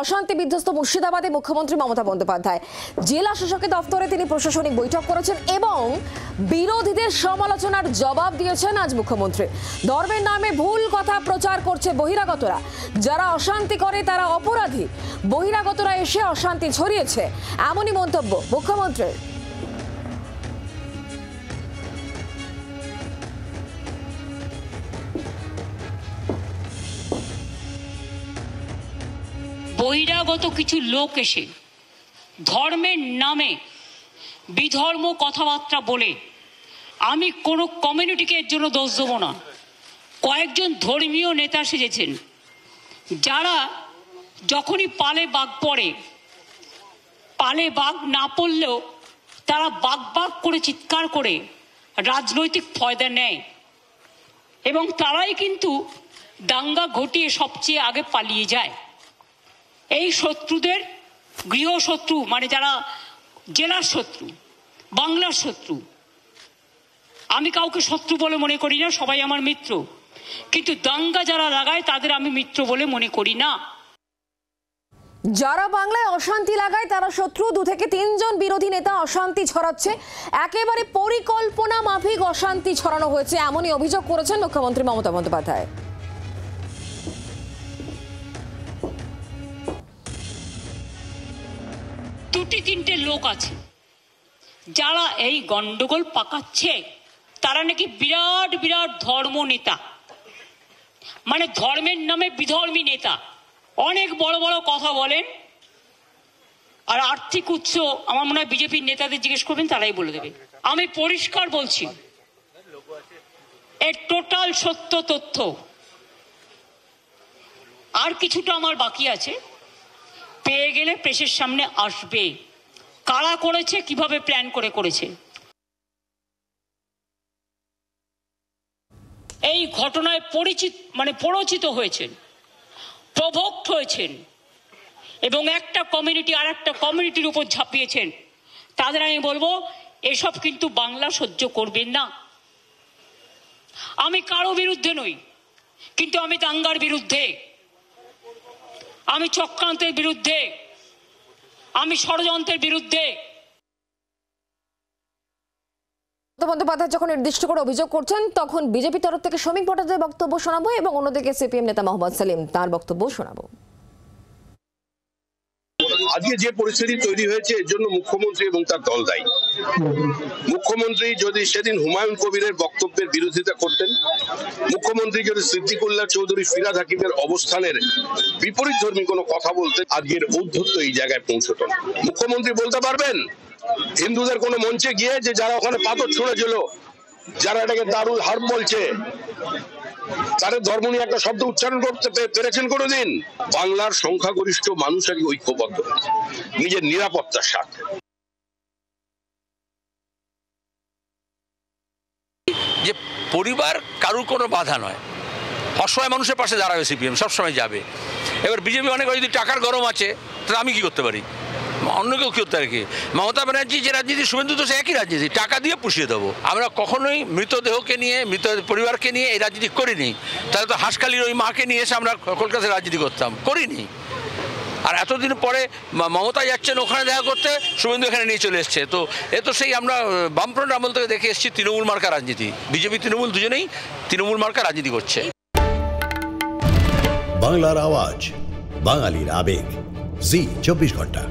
অশান্তি বিধ্বস্ত মুর্শিদাবাদে মুখ্যমন্ত্রী মমতা বন্দ্যোপাধ্যায় জেলা শাসকের দফতরে তিনি প্রশাসনিক বৈঠক করেছেন এবং বিরোধীদের সমালোচনার জবাব দিয়েছেন আজ মুখ্যমন্ত্রী। ধর্মের নামে ভুল কথা প্রচার করছে বহিরাগতরা, যারা অশান্তি করে তারা অপরাধী, বহিরাগতরা এসে অশান্তি ছড়িয়েছে, এমনই মন্তব্য মুখ্যমন্ত্রীর। বহিরাগত কিছু লোক এসে ধর্মের নামে বিধর্ম কথাবার্তা বলে, আমি কোনো কমিউনিটিকে এর জন্য দোষ দেবো না, কয়েকজন ধর্মীয় নেতা সেজেছেন যারা যখনই পালে বাঘ পড়ে, পালে বাঘ না পড়লেও তারা বাঘ বাঘ করে চিৎকার করে রাজনৈতিক ফয়দা নেয় এবং তারাই কিন্তু দাঙ্গা ঘটিয়ে সবচেয়ে আগে পালিয়ে যায়। এই শত্রুদের গৃহশত্রু মানে যারা জেলার শত্রু, বাংলার শত্রু, আমি কাউকে শত্রু বলে মনে করি না, সবাই আমার মিত্র, কিন্তু দাঙ্গা যারা লাগায় তাদের আমি মিত্র বলে মনে করি না। যারা বাংলায় অশান্তি লাগায় তারা শত্রু। 2 থেকে 3 জন বিরোধী নেতা অশান্তি ছড়াচ্ছে, একেবারে পরিকল্পনা মাফিক অশান্তি ছড়ানো হয়েছে, এমনই অভিযোগ করেছেন মুখ্যমন্ত্রী মমতা বন্দ্যোপাধ্যায়। দুটি তিনটে লোক আছে যারা এই গন্ডগোল পাকাচ্ছে, তারা নাকি বিরাট বিরাট ধর্ম নেতা, মানে ধর্মের নামে বিধর্মী নেতা, অনেক বড় বড় কথা বলেন। আর আর্থিক উৎস আমার মনে হয় বিজেপির নেতাদের জিজ্ঞেস করবেন, তারাই বলে দেবে। আমি পরিষ্কার বলছি, এর টোটাল সত্য তথ্য। আর কিছুটা আমার বাকি আছে, পেয়ে গেলে প্রেসের সামনে আসবে। কারা করেছে, কিভাবে প্ল্যান করে করেছে, এই ঘটনায় পরিচিত হয়েছেন, প্রভোক্ট হয়েছেন এবং একটা কমিউনিটি আর একটা কমিউনিটির উপর ঝাঁপিয়েছেন, তাদের আমি বলবো এসব কিন্তু বাংলা সহ্য করবেন না। আমি কারো বিরুদ্ধে নই, কিন্তু আমি দাঙ্গার বিরুদ্ধে, আমি চক্রান্তের বিরুদ্ধে, আমি ষড়যন্ত্রের বিরুদ্ধে। বন্দ্যোপাধ্যায় যখন নির্দিষ্ট করে অভিযোগ করছেন, তখন বিজেপি তরফ থেকে শ্রমিক ভোটারদের বক্তব্য শোনাবো এবং অন্যদিকে সিপিএম নেতা মোহাম্মদ সালিম তার বক্তব্য শোনাবো। আজকে যে পরিস্থিতি তৈরি হয়েছে এর জন্য মুখ্যমন্ত্রী এবং তার দল দায়ী। মুখ্যমন্ত্রী যদি সেদিন হুমায়ুন কবিরের বক্তব্যের বিরোধিতা করতেন, মুখ্যমন্ত্রী যদি সিদ্দিকুল্লাহ চৌধুরী, ফিরহাদ হাকিমের অবস্থানের বিপরীত ধর্মী কোনো কথা বলতেন, আজকের ঔদ্ধত্য এই জায়গায় পৌঁছত না। মুখ্যমন্ত্রী বলতে পারবেন হিন্দুদের কোনো মঞ্চে গিয়ে যে যারা ওখানে পাথর ছুঁড়েছিল, যারা এটাকে দারুল হার্ব বলছে, তাদের ধর্ম নিয়ে একটা শব্দ উচ্চারণ করতে পেরেছেন কোনোদিন? বাংলার সংখ্যাগরিষ্ঠ মানুষ আগে ঐক্যবদ্ধ নিজের নিরাপত্তার স্বার্থে। যে পরিবার কারুর কোনো বাধা নয়, অসহায় মানুষের পাশে দাঁড়াবে সিপিএম, সবসময় যাবে। এবার বিজেপি অনেক যদি টাকার গরম আছে, তাহলে আমি কি করতে পারি, অন্য কেউ কি করতে পারে? কি মমতা ব্যানার্জি যে রাজনীতি, শুভেন্দু তো সে একই রাজনীতি, টাকা দিয়ে পুষিয়ে দেবো। আমরা কখনোই মৃতদেহকে নিয়ে, মৃত পরিবারকে নিয়ে এই রাজনীতি করিনি। তাহলে তো হাঁসখালির ওই মাকে নিয়ে এসে আমরা কলকাতায় রাজনীতি করতাম, করিনি। আর এতদিন পরে মমতা যাচ্ছেন ওখানে দেখা করতে, শুভেন্দু এখানে নিয়ে চলে এসছে। তো এ তো সেই আমরা বামফ্রন্ট আমল থেকে দেখে এসেছি তৃণমূল মার্কা রাজনীতি। বিজেপি তৃণমূল দুজনেই তৃণমূল মার্কা রাজনীতি করছে। বাংলার আওয়াজ, বাঙালির আবেগ, জি 24 ঘন্টা।